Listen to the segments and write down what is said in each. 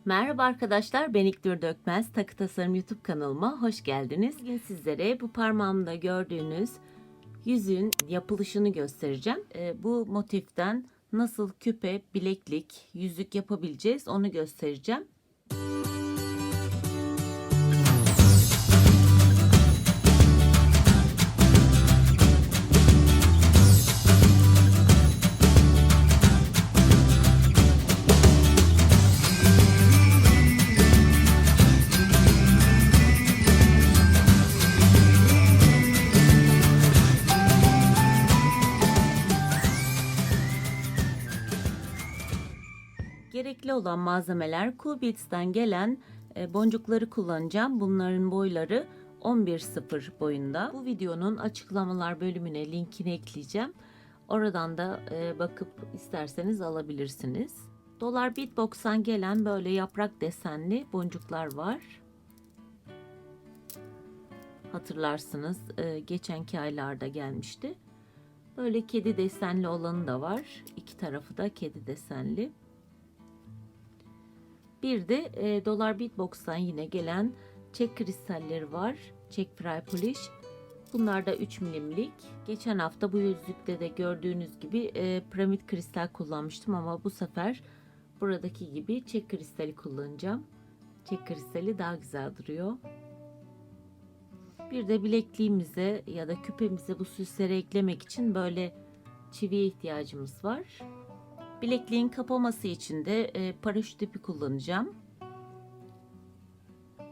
Merhaba arkadaşlar, ben İknur Dökmez. Takı Tasarım YouTube kanalıma hoş geldiniz. Bugün sizlere bu parmağımda gördüğünüz yüzüğün yapılışını göstereceğim. Bu motiften nasıl küpe, bileklik, yüzük yapabileceğiz onu göstereceğim. Gerekli olan malzemeler Cool Beads'ten gelen boncukları kullanacağım. Bunların boyları 11.0 boyunda. Bu videonun açıklamalar bölümüne linkini ekleyeceğim. Oradan da bakıp isterseniz alabilirsiniz. Dolar Beatbox'tan gelen böyle yaprak desenli boncuklar var. Hatırlarsınız geçenki aylarda gelmişti. Böyle kedi desenli olanı da var. İki tarafı da kedi desenli. Bir de Dolar Beatbox'tan yine gelen çek kristalleri var. Çek Fry Polish. Bunlar da 3 milimlik. Geçen hafta bu yüzükte de gördüğünüz gibi piramit kristal kullanmıştım ama bu sefer buradaki gibi çek kristali kullanacağım. Çek kristali daha güzel duruyor. Bir de bilekliğimize ya da küpemize bu süsleri eklemek için böyle çiviye ihtiyacımız var. Bilekliğin kapaması için de paraşüt ipi kullanacağım.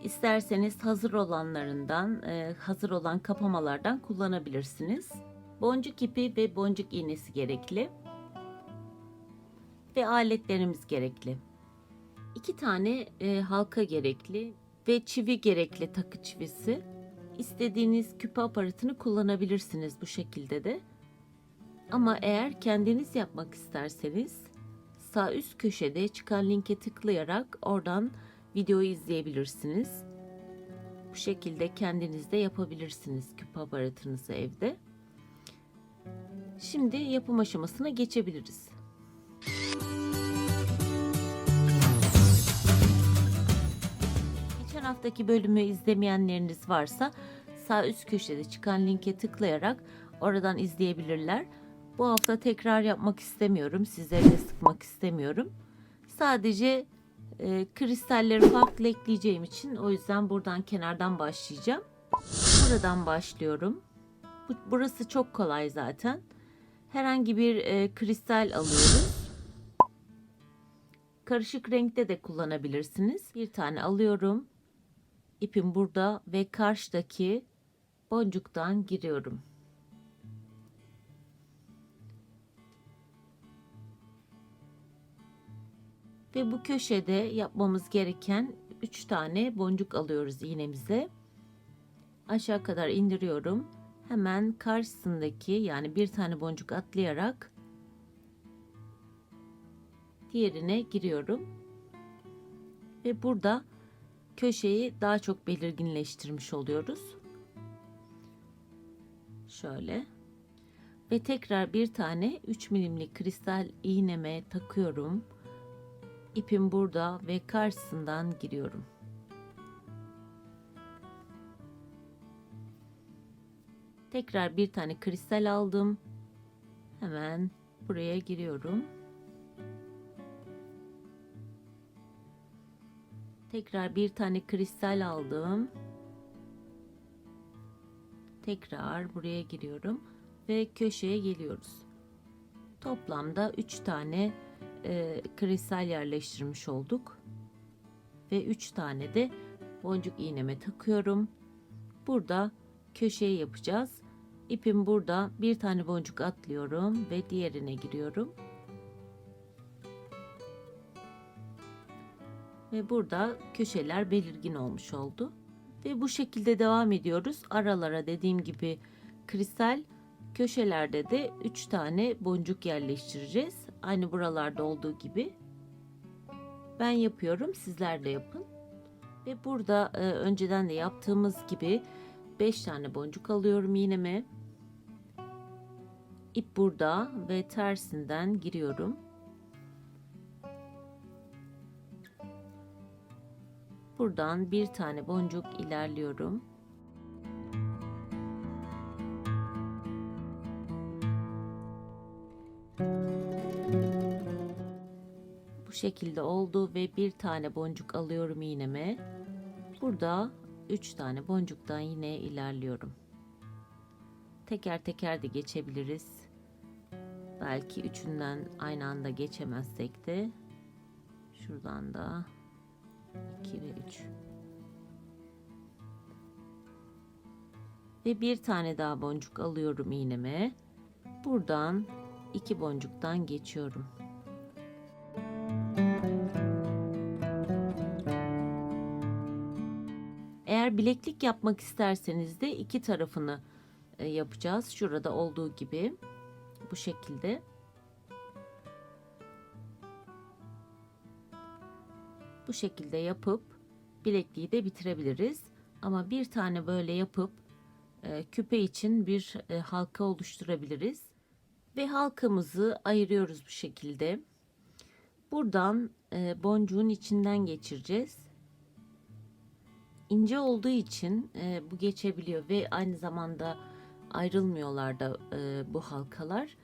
İsterseniz hazır olanlarından, hazır olan kapamalardan kullanabilirsiniz. Boncuk ipi ve boncuk iğnesi gerekli. Ve aletlerimiz gerekli. 2 tane halka gerekli ve çivi gerekli, takı çivisi. İstediğiniz küpe aparatını kullanabilirsiniz bu şekilde de. Ama eğer kendiniz yapmak isterseniz sağ üst köşede çıkan linke tıklayarak oradan videoyu izleyebilirsiniz. Bu şekilde kendiniz de yapabilirsiniz küpe aparatınızı evde. Şimdi yapım aşamasına geçebiliriz. Geçen haftaki bölümü izlemeyenleriniz varsa sağ üst köşede çıkan linke tıklayarak oradan izleyebilirler. Bu hafta tekrar yapmak istemiyorum. Sizleri de sıkmak istemiyorum. Sadece kristalleri farklı ekleyeceğim için o yüzden buradan kenardan başlayacağım. Buradan başlıyorum. Burası çok kolay zaten. Herhangi bir kristal alıyoruz. Karışık renkte de kullanabilirsiniz. Bir tane alıyorum. İpim burada ve karşıdaki boncuktan giriyorum. Ve bu köşede yapmamız gereken 3 tane boncuk alıyoruz iğnemize. Aşağı kadar indiriyorum. Hemen karşısındaki yani bir tane boncuk atlayarak diğerine giriyorum. Ve burada köşeyi daha çok belirginleştirmiş oluyoruz. Şöyle. Ve tekrar bir tane 3 milimlik kristal iğneme takıyorum. İpim burada ve karşısından giriyorum. Tekrar bir tane kristal aldım. Hemen buraya giriyorum. Tekrar bir tane kristal aldım. Tekrar buraya giriyorum ve köşeye geliyoruz. Toplamda 3 tane kristal yerleştirmiş olduk. Ve 3 tane de boncuk iğneme takıyorum. Burada köşeyi yapacağız. İpim burada, bir tane boncuk atlıyorum ve diğerine giriyorum. Ve burada köşeler belirgin olmuş oldu. Ve bu şekilde devam ediyoruz. Aralara dediğim gibi kristal, köşelerde de 3 tane boncuk yerleştireceğiz. Aynı buralarda olduğu gibi. Ben yapıyorum, sizler de yapın. Ve burada önceden de yaptığımız gibi 5 tane boncuk alıyorum iğneme. İp burada ve tersinden giriyorum. Buradan bir tane boncuk ilerliyorum. Bu şekilde oldu ve bir tane boncuk alıyorum iğneme. Burada 3 tane boncuktan yine ilerliyorum. Teker teker de geçebiliriz. Belki üçünden aynı anda geçemezsek de şuradan da 2 ve 3. Ve bir tane daha boncuk alıyorum iğneme. Buradan 2 boncuktan geçiyorum. Eğer bileklik yapmak isterseniz de iki tarafını yapacağız. Şurada olduğu gibi bu şekilde. Bu şekilde yapıp bilekliği de bitirebiliriz. Ama bir tane böyle yapıp küpe için bir halka oluşturabiliriz. Ve halkamızı ayırıyoruz bu şekilde. Buradan boncuğun içinden geçireceğiz. İnce olduğu için bu geçebiliyor ve aynı zamanda ayrılmıyorlar da bu halkalar.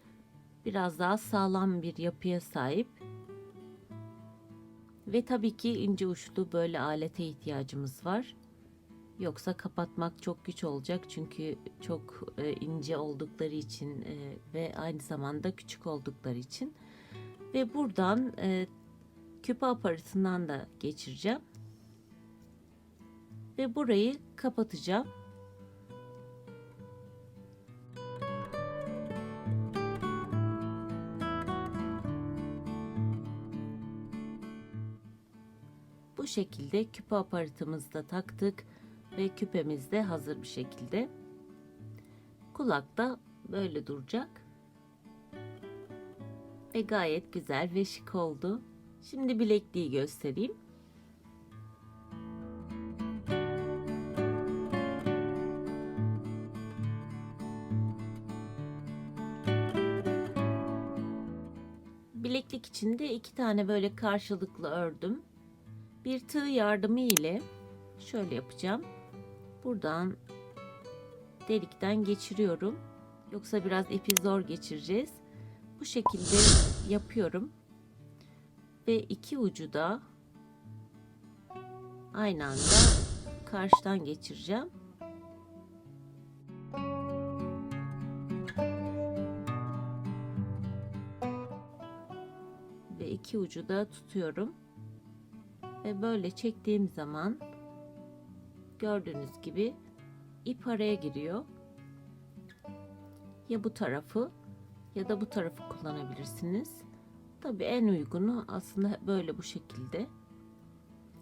Biraz daha sağlam bir yapıya sahip. Ve tabii ki ince uçlu böyle alete ihtiyacımız var. Yoksa kapatmak çok güç olacak çünkü çok ince oldukları için ve aynı zamanda küçük oldukları için. Ve buradan küpe aparatından da geçireceğim. Ve burayı kapatacağım. Bu şekilde küpe aparatımızı da taktık ve küpemiz de hazır bir şekilde. Kulak da böyle duracak. Ve gayet güzel ve şık oldu. Şimdi bilekliği göstereyim. Bileklik içinde iki tane böyle karşılıklı ördüm. Bir tığ yardımı ile şöyle yapacağım. Buradan delikten geçiriyorum. Yoksa biraz ipi zor geçireceğiz. Bu şekilde yapıyorum. Ve iki ucu da aynı anda karşıdan geçireceğim. Ve iki ucu da tutuyorum. Ve böyle çektiğim zaman gördüğünüz gibi ip araya giriyor. Ya bu tarafı ya da bu tarafı kullanabilirsiniz. Tabii en uygunu aslında böyle bu şekilde.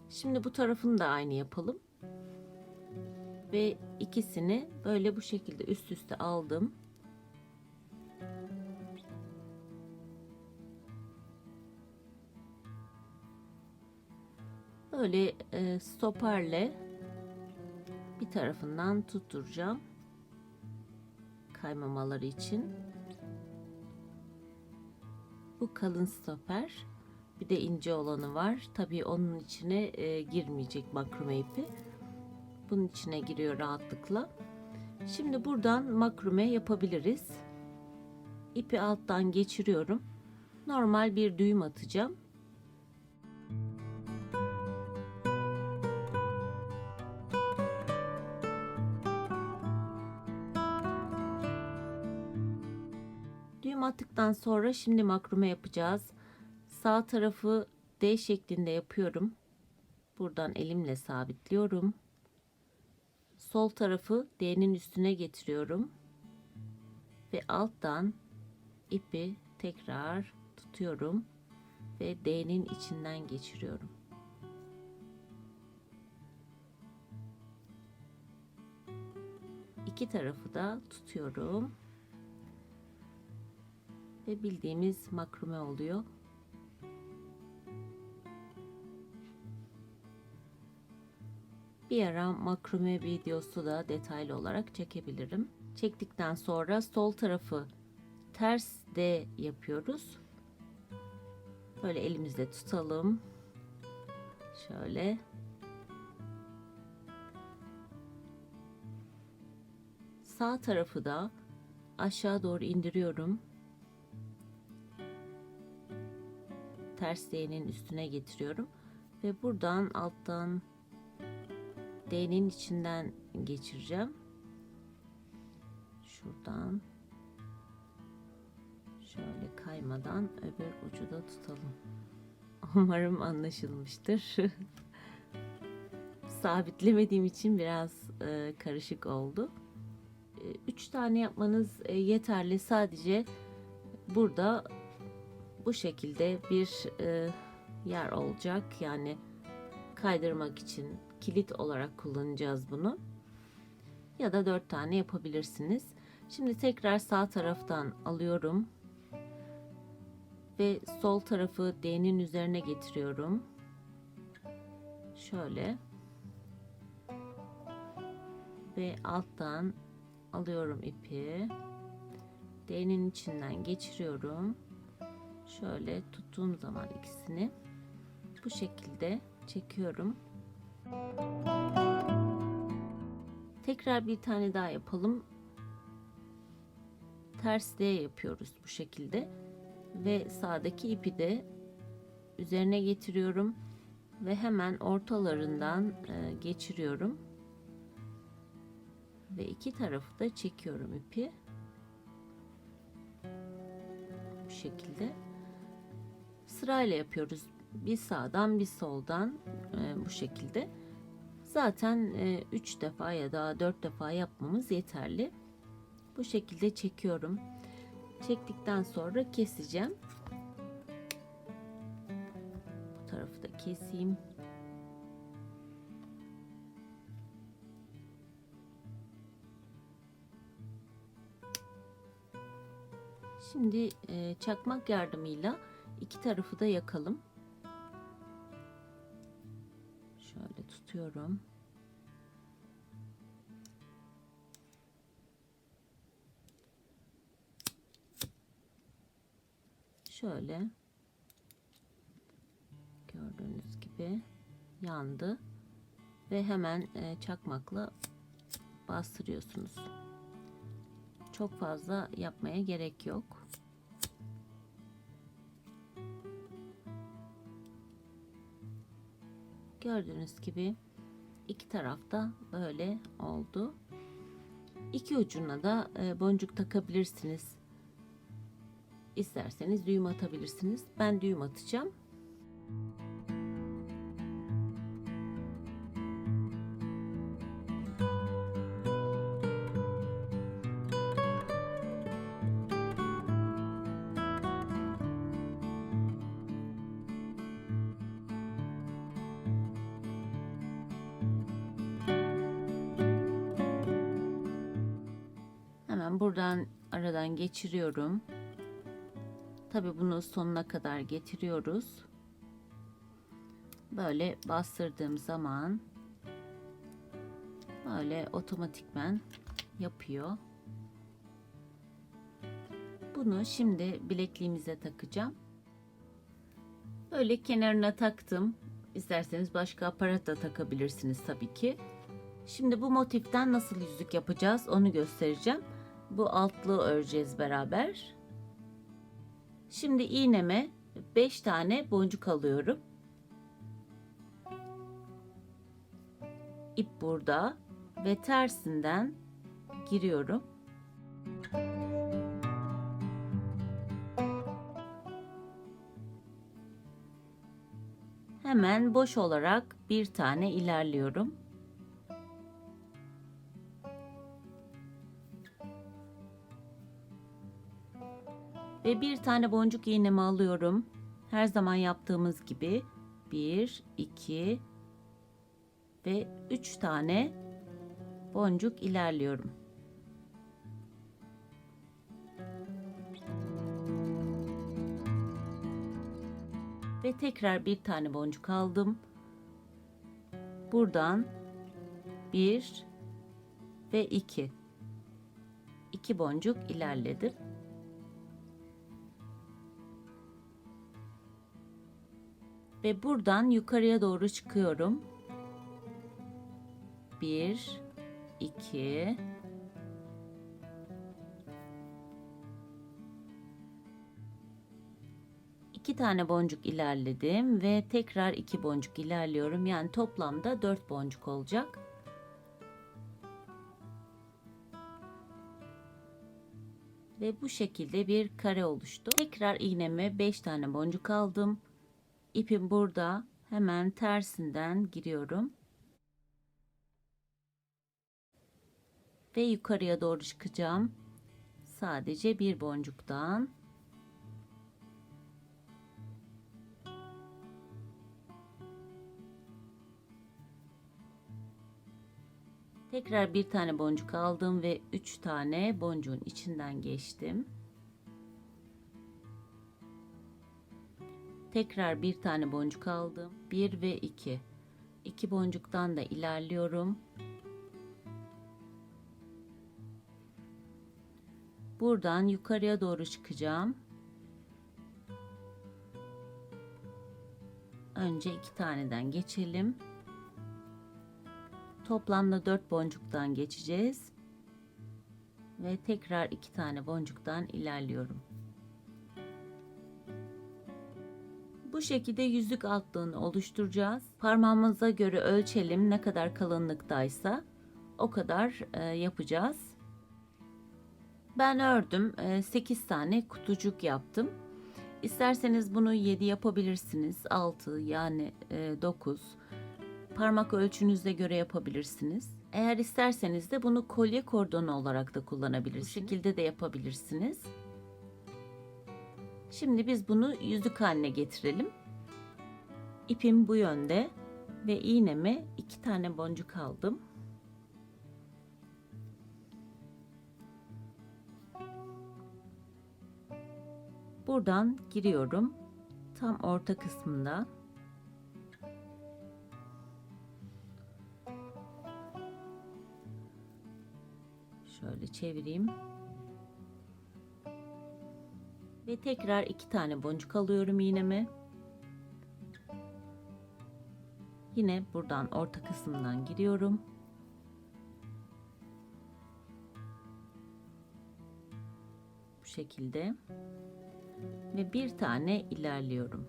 Şimdi bu tarafını da aynı yapalım. Ve ikisini böyle bu şekilde üst üste aldım. Böyle stoperle bir tarafından tutturacağım. Kaymamaları için. Bu kalın stoper. Bir de ince olanı var. Tabii onun içine girmeyecek makrome ipi. Bunun içine giriyor rahatlıkla. Şimdi buradan makrome yapabiliriz. İpi alttan geçiriyorum. Normal bir düğüm atacağım. Düğüm attıktan sonra şimdi makrome yapacağız. Sağ tarafı D şeklinde yapıyorum. Buradan elimle sabitliyorum. Sol tarafı D'nin üstüne getiriyorum. Ve alttan ipi tekrar tutuyorum. Ve D'nin içinden geçiriyorum. İki tarafı da tutuyorum. Ve bildiğimiz makrome oluyor. Bir ara makrome videosu da detaylı olarak çekebilirim. Çektikten sonra sol tarafı ters D yapıyoruz. Böyle elimizde tutalım. Şöyle. Sağ tarafı da aşağı doğru indiriyorum. Ters D'nin üstüne getiriyorum ve buradan alttan D'nin içinden geçireceğim. Şuradan şöyle kaymadan öbür ucu da tutalım. Umarım anlaşılmıştır. Sabitlemediğim için biraz karışık oldu. 3 tane yapmanız yeterli. Sadece burada bu şekilde bir yer olacak. Yani kaydırmak için kilit olarak kullanacağız bunu. Ya da 4 tane yapabilirsiniz. Şimdi tekrar sağ taraftan alıyorum. Ve sol tarafı D'nin üzerine getiriyorum. Şöyle. Ve alttan alıyorum ipi. D'nin içinden geçiriyorum. Şöyle tuttuğum zaman ikisini bu şekilde çekiyorum. Tekrar bir tane daha yapalım. Ters D yapıyoruz bu şekilde. Ve sağdaki ipi de üzerine getiriyorum. Ve hemen ortalarından geçiriyorum. Ve iki tarafı da çekiyorum ipi. Bu şekilde. Sırayla yapıyoruz. Bir sağdan bir soldan bu şekilde. Zaten 3 defa ya da 4 defa yapmamız yeterli. Bu şekilde çekiyorum. Çektikten sonra keseceğim. Bu tarafı da keseyim. Şimdi çakmak yardımıyla iki tarafı da yakalım. Şöyle tutuyorum. Şöyle gördüğünüz gibi yandı ve hemen çakmakla bastırıyorsunuz. Çok fazla yapmaya gerek yok. Gördüğünüz gibi iki tarafta böyle oldu. İki ucuna da boncuk takabilirsiniz. İsterseniz düğüm atabilirsiniz. Ben düğüm atacağım. Hemen buradan aradan geçiriyorum. Tabii bunu sonuna kadar getiriyoruz. Böyle bastırdığım zaman böyle otomatikmen yapıyor. Bunu şimdi bilekliğimize takacağım. Böyle kenarına taktım. İsterseniz başka aparat da takabilirsiniz tabii ki. Şimdi bu motiften nasıl yüzük yapacağız onu göstereceğim. Bu altlığı öreceğiz beraber. Şimdi iğneme 5 tane boncuk alıyorum. İp burada ve tersinden giriyorum. Hemen boş olarak bir tane ilerliyorum. Ve bir tane boncuk iğnemi alıyorum. Her zaman yaptığımız gibi 1, 2 ve 3 tane boncuk ilerliyorum. Ve tekrar bir tane boncuk aldım. Buradan 1 ve 2. 2 boncuk ilerledim. Ve buradan yukarıya doğru çıkıyorum. 1, 2 2 tane boncuk ilerledim ve tekrar 2 boncuk ilerliyorum. Yani toplamda 4 boncuk olacak. Ve bu şekilde bir kare oluştu. Tekrar iğneme 5 tane boncuk aldım. İpim burada, hemen tersinden giriyorum. Ve yukarıya doğru çıkacağım. Sadece bir boncuktan. Tekrar bir tane boncuk aldım ve 3 tane boncuğun içinden geçtim. Tekrar bir tane boncuk aldım. 1 ve 2. 2 boncuktan da ilerliyorum. Buradan yukarıya doğru çıkacağım. Önce 2 taneden geçelim. Toplamda 4 boncuktan geçeceğiz. Ve tekrar 2 tane boncuktan ilerliyorum. Bu şekilde yüzük altlığını oluşturacağız. Parmağımıza göre ölçelim, ne kadar kalınlıktaysa o kadar yapacağız. Ben ördüm, 8 tane kutucuk yaptım. İsterseniz bunu 7 yapabilirsiniz, 6 yani 9. Parmak ölçünüze göre yapabilirsiniz. Eğer isterseniz de bunu kolye kordonu olarak da kullanabilirsiniz. Bu şekilde de yapabilirsiniz. Şimdi biz bunu yüzük haline getirelim. İpim bu yönde ve iğneme 2 tane boncuk aldım. Buradan giriyorum. Tam orta kısmında. Şöyle çevireyim. Ve tekrar 2 tane boncuk alıyorum iğneme. Yine buradan orta kısımdan giriyorum. Bu şekilde. Ve bir tane ilerliyorum.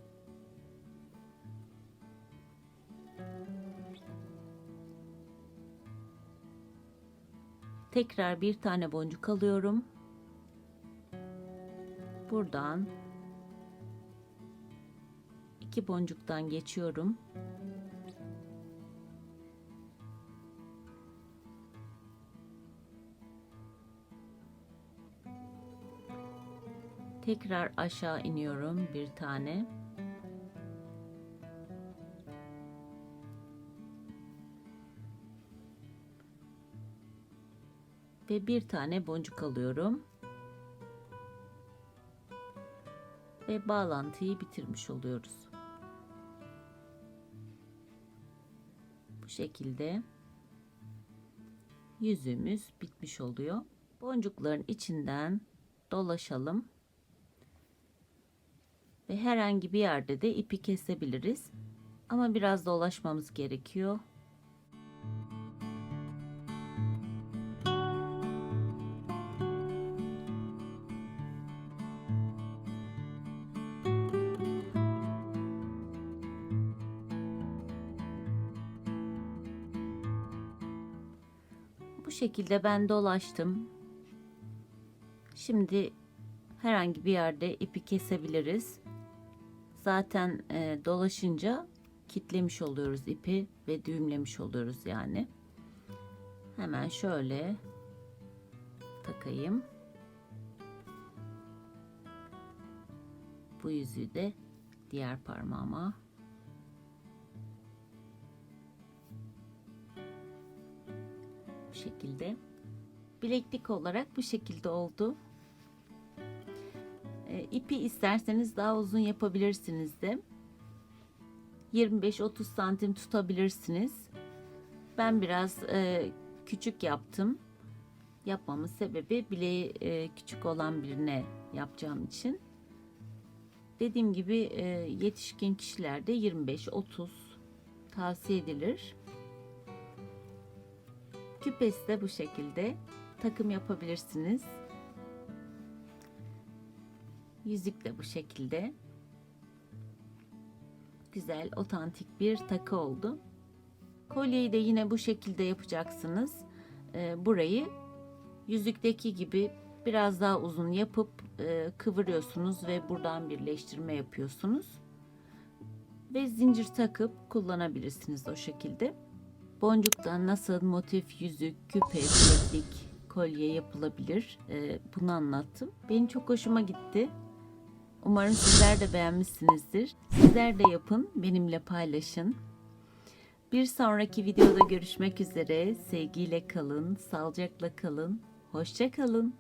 Tekrar bir tane boncuk alıyorum. Buradan 2 boncuktan geçiyorum. Tekrar aşağı iniyorum bir tane. Ve bir tane boncuk alıyorum. Ve bağlantıyı bitirmiş oluyoruz. Bu şekilde yüzüğümüz bitmiş oluyor. Boncukların içinden dolaşalım. Ve herhangi bir yerde de ipi kesebiliriz. Ama biraz dolaşmamız gerekiyor. Bu şekilde ben dolaştım. Şimdi herhangi bir yerde ipi kesebiliriz. Zaten dolaşınca kitlemiş oluyoruz ipi ve düğümlemiş oluyoruz yani. Hemen şöyle takayım. Bu yüzüğü de diğer parmağıma. Bu şekilde. Bileklik olarak bu şekilde oldu. İpi isterseniz daha uzun yapabilirsiniz de. 25-30 santim tutabilirsiniz. Ben biraz küçük yaptım. Yapmamın sebebi bileği küçük olan birine yapacağım için. Dediğim gibi yetişkin kişilerde 25-30 tavsiye edilir. Küpesi de bu şekilde takım yapabilirsiniz. Yüzük de bu şekilde. güzel, otantik bir takı oldu. Kolyeyi de yine bu şekilde yapacaksınız. Burayı yüzükteki gibi biraz daha uzun yapıp kıvırıyorsunuz ve buradan birleştirme yapıyorsunuz. Ve zincir takıp kullanabilirsiniz o şekilde. Boncuktan nasıl motif, yüzük, küpe, bileklik, kolye yapılabilir bunu anlattım. Benim çok hoşuma gitti. Umarım sizler de beğenmişsinizdir. Sizler de yapın, benimle paylaşın. Bir sonraki videoda görüşmek üzere. Sevgiyle kalın, sağlıcakla kalın, hoşça kalın.